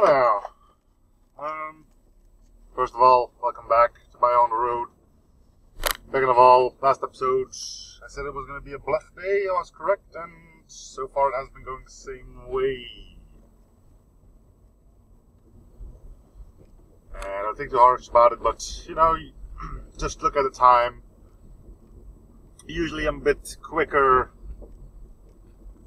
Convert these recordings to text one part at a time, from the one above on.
Well now, first of all, welcome back to my own road. Second of all, last episode, I said it was going to be a Bleh day. I was correct, and so far it has been going the same way. And I don't think too harsh about it, but, you know, just look at the time. Usually I'm a bit quicker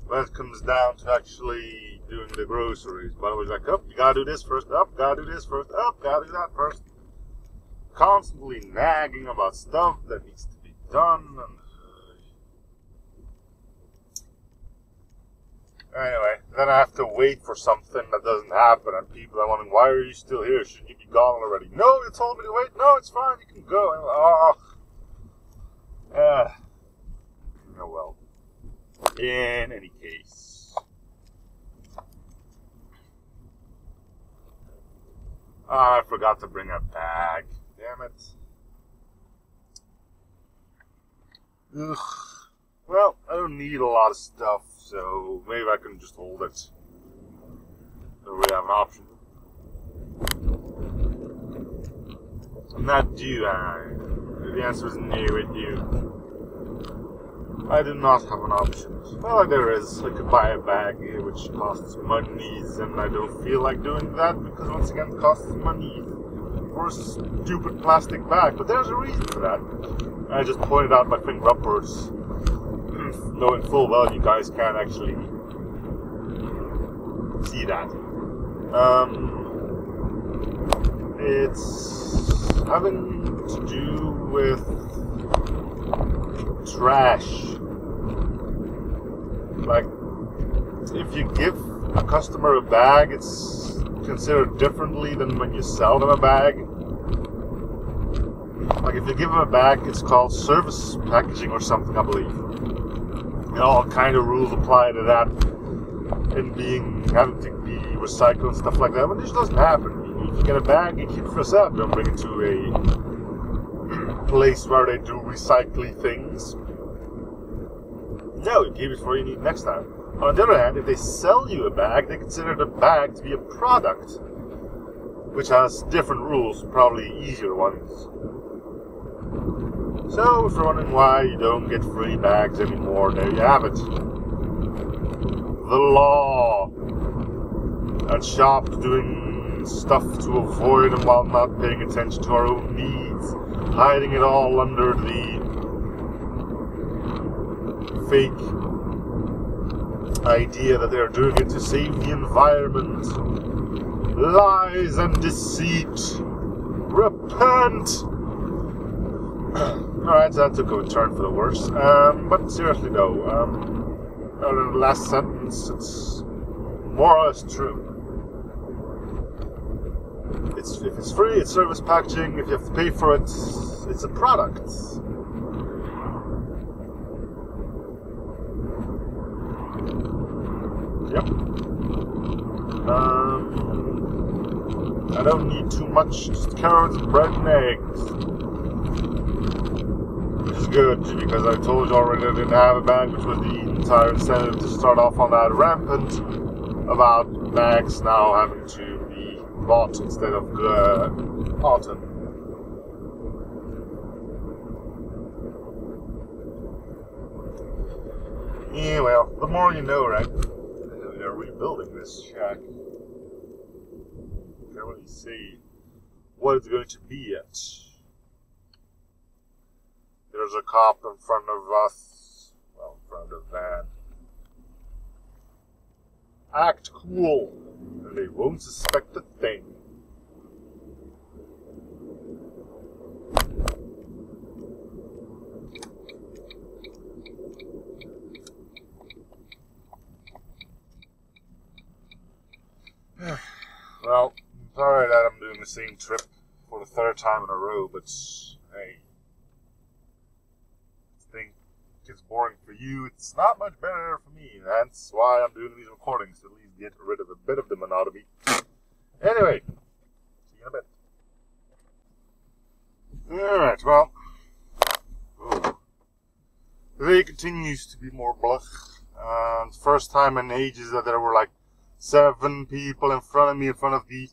when it comes down to actually doing the groceries. But I was like, oh, you gotta do this first, up, gotta do this first, up, gotta do that first. Constantly nagging about stuff that needs to be done. And anyway, then I have to wait for something that doesn't happen, and people are wondering, why are you still here? Shouldn't you be gone already? No, you told me to wait. No, it's fine, you can go. And oh well. In any case, I forgot to bring a bag. Damn it. Ugh. Well, I don't need a lot of stuff, so maybe I can just hold it. Don't really have an option. And that do I? The answer is no, I do. I do not have an option. Well, there is. I could buy a bag which costs monies, and I don't feel like doing that because, once again, it costs money for a stupid plastic bag. But there's a reason for that. I just pointed out my finger upwards, knowing full well you guys can't actually see that. It's having to do with trash. Like, if you give a customer a bag, it's considered differently than when you sell them a bag. Like, if you give them a bag, it's called service packaging or something, I believe. And all kind of rules apply to that, and having to be recycled and stuff like that. But this doesn't happen. If you get a bag, you keep it for yourself. Don't bring it to a place where they do recycling things. No, you keep it for what you need next time. On the other hand, if they sell you a bag, they consider the bag to be a product, which has different rules, probably easier ones. So, if you're wondering why you don't get free bags anymore, there you have it. The law. At shop doing stuff to avoid them while not paying attention to our own needs, hiding it all under the fake idea that they're doing it to save the environment. Lies and deceit. Repent! Alright, so that took a turn for the worse. But seriously though, the last sentence, it's more or less true. If it's free, it's service packaging. If you have to pay for it, it's a product. Yep. I don't need too much, just carrots, bread, and eggs. Which is good, because I told you already I didn't have a bag, which was the entire incentive to start off on that rampant about bags now having to be bought instead of cotton. Yeah, well, the more you know, right? They're rebuilding this shack. Can't really see what it's going to be yet. There's a cop in front of us. Well, in front of the van. Act cool, and they won't suspect a thing. Well, I'm sorry that I'm doing the same trip for the third time in a row, but hey, I think it's boring for you. It's not much better for me. That's why I'm doing these recordings, to at least get rid of a bit of the monotony. Anyway, see you in a bit. Alright, well, today continues to be more Bleh. First time in ages that there were like 7 people in front of me, in front of the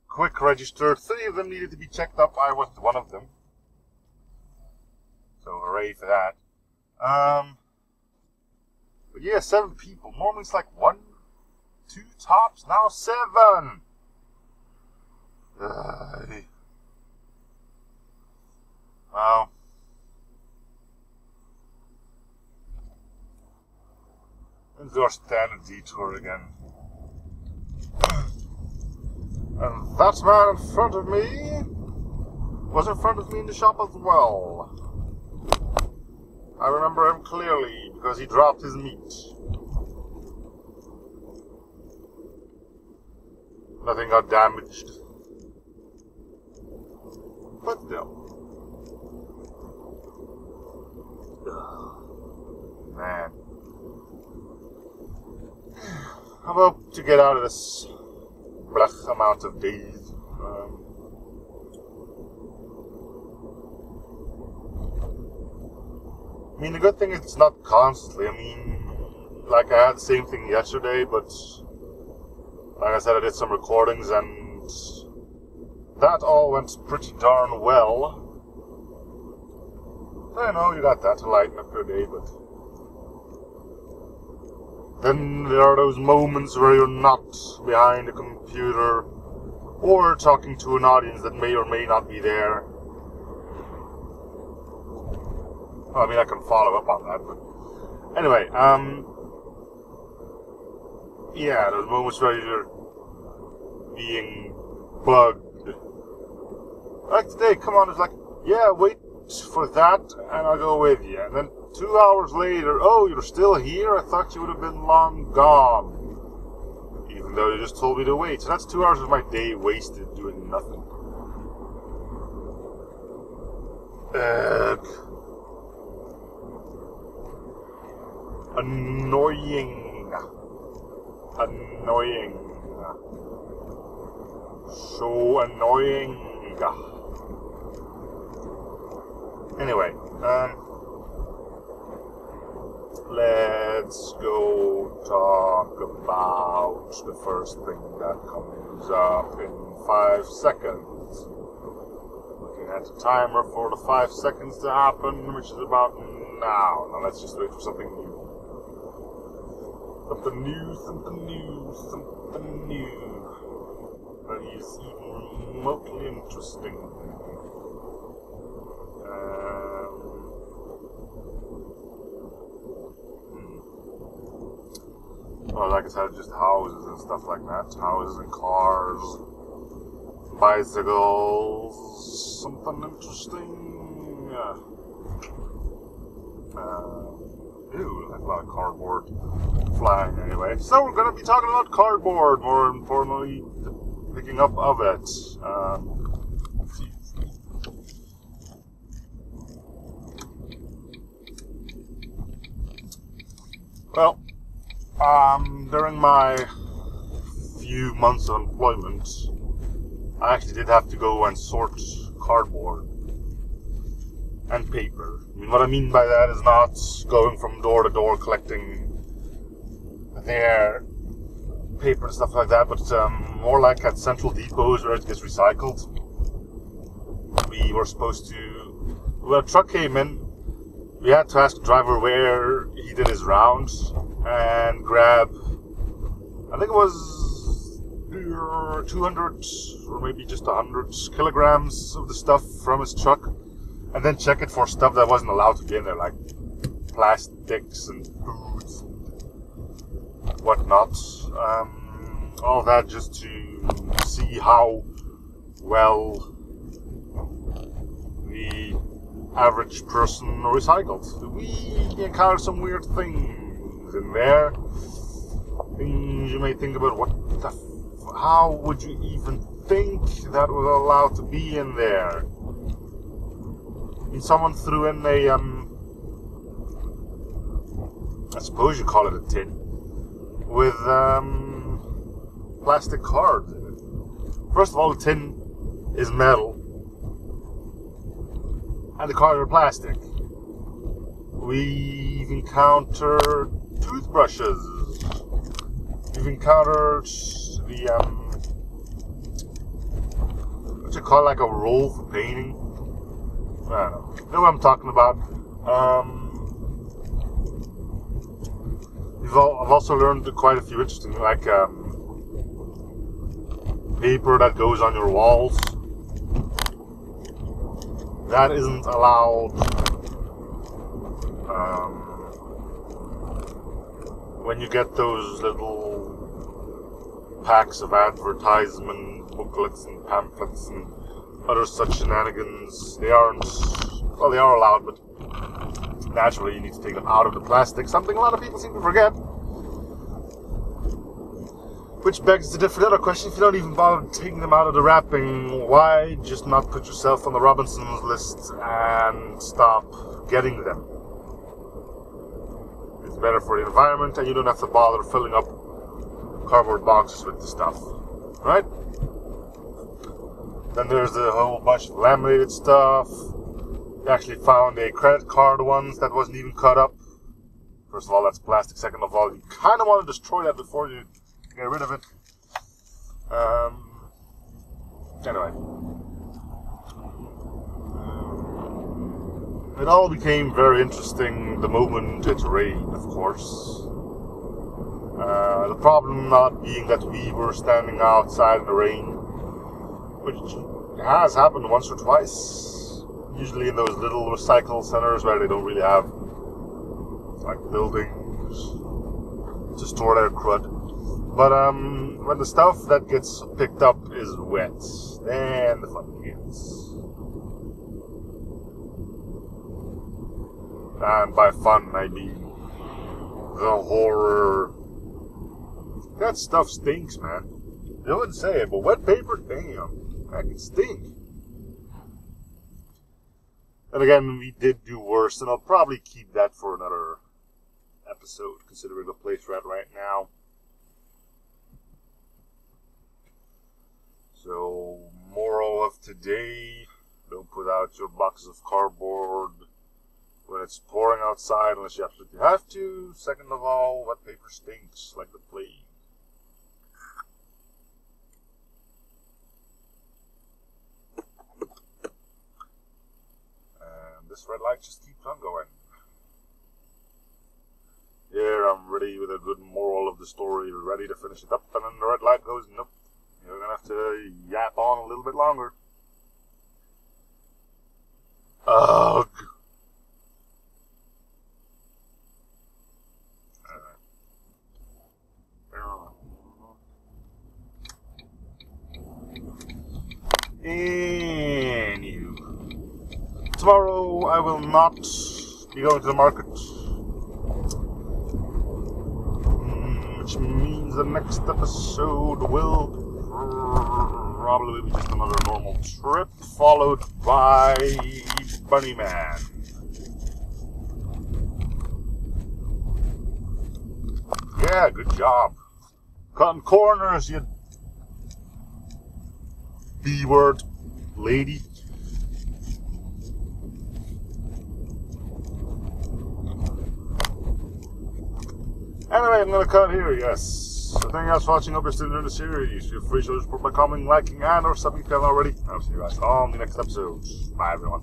quick register. 3 of them needed to be checked up. I wasn't one of them. So hooray for that. But yeah, 7 people. Normally it's like 1, 2 tops. Now 7. Wow. Into our standard detour again. And that man in front of me was in front of me in the shop as well. I remember him clearly because he dropped his meat. Nothing got damaged. But still. Man. I'm about to get out of this Bleh amount of days. I mean, the good thing is it's not constantly. I mean, like I had the same thing yesterday, but like I said, I did some recordings and that all went pretty darn well. I know you got that to lighten up your day, but then there are those moments where you're not behind a computer or talking to an audience that may or may not be there. Well, I mean, I can follow up on that, but anyway, yeah, those moments where you're being bugged. Like today, come on, it's like, yeah, wait for that, and I'll go with you. And then 2 hours later, oh, you're still here? I thought you would have been long gone. Even though you just told me to wait. So that's 2 hours of my day wasted doing nothing. Annoying. Annoying. So annoying. Anyway, let's go talk about the first thing that comes up in 5 seconds. Looking at the timer for the 5 seconds to happen, which is about now. Now let's just wait for something new. Something new, something new, something new. That is even remotely interesting. Well, like I said, just houses and stuff like that. Houses and cars, bicycles, something interesting. Ew, like a lot of cardboard flying anyway. So we're going to be talking about cardboard, more importantly, picking up of it. Let's see. Well, during my few months of employment, I actually did have to go and sort cardboard and paper. I mean, what I mean by that is not going from door to door collecting their paper and stuff like that, but more like at central depots where it gets recycled. We were supposed to, when a truck came in, we had to ask the driver where he did his rounds and grab, I think it was 200 or maybe just 100 kilograms of the stuff from his truck, and then check it for stuff that wasn't allowed to be in there, like plastics and foods and whatnot. All that just to see how well the average person recycled. We encountered some weird things in there. Things you may think about, how would you even think that was allowed to be in there? I mean, someone threw in a, I suppose you call it a tin, with plastic cards in it. First of all, the tin is metal, and the cards are plastic. We've encountered toothbrushes. We've you've encountered the what you call like a roll for painting. I don't know. You know what I'm talking about. I've also learned quite a few interesting, like paper that goes on your walls. That isn't allowed when you get those little packs of advertisement booklets and pamphlets and other such shenanigans. They aren't, well, they are allowed, but naturally you need to take them out of the plastic, something a lot of people seem to forget. Which begs the different other question: if you don't even bother taking them out of the wrapping, why just not put yourself on the Robinsons list and stop getting them? It's better for the environment, and you don't have to bother filling up cardboard boxes with the stuff, right? Then there's a whole bunch of laminated stuff. You actually found a credit card ones that wasn't even cut up. First of all, that's plastic. Second of all, you kind of want to destroy that before you get rid of it. Anyway. It all became very interesting the moment it rained, of course. The problem not being that we were standing outside in the rain, which has happened once or twice. Usually in those little recycle centers where they don't really have like buildings to store their crud. But when the stuff that gets picked up is wet, then the fun begins. And by fun I mean the horror. That stuff stinks, man. You wouldn't say it, but wet paper, damn, that can stink. And again, we did do worse, and I'll probably keep that for another episode, considering the place we're at right now. So, moral of today: don't put out your boxes of cardboard when it's pouring outside unless you absolutely have to. Second of all, wet paper stinks like the plague. And this red light just keeps on going. Here I'm ready with a good moral of the story, ready to finish it up, and then the red light goes, nope. You're gonna have to yap on a little bit longer. Ugh. Anywho, tomorrow I will not be going to the market, which means the next episode will probably be just another normal trip, followed by Bunny Man. Yeah, good job. Cutting corners, you B-word lady. Anyway, I'm gonna cut here, yes. So thank you guys for watching. Hope you're still enjoying the series. Feel free to show support by commenting, liking, and or subbing if you haven't already. I'll see you guys on the next episode. Bye everyone.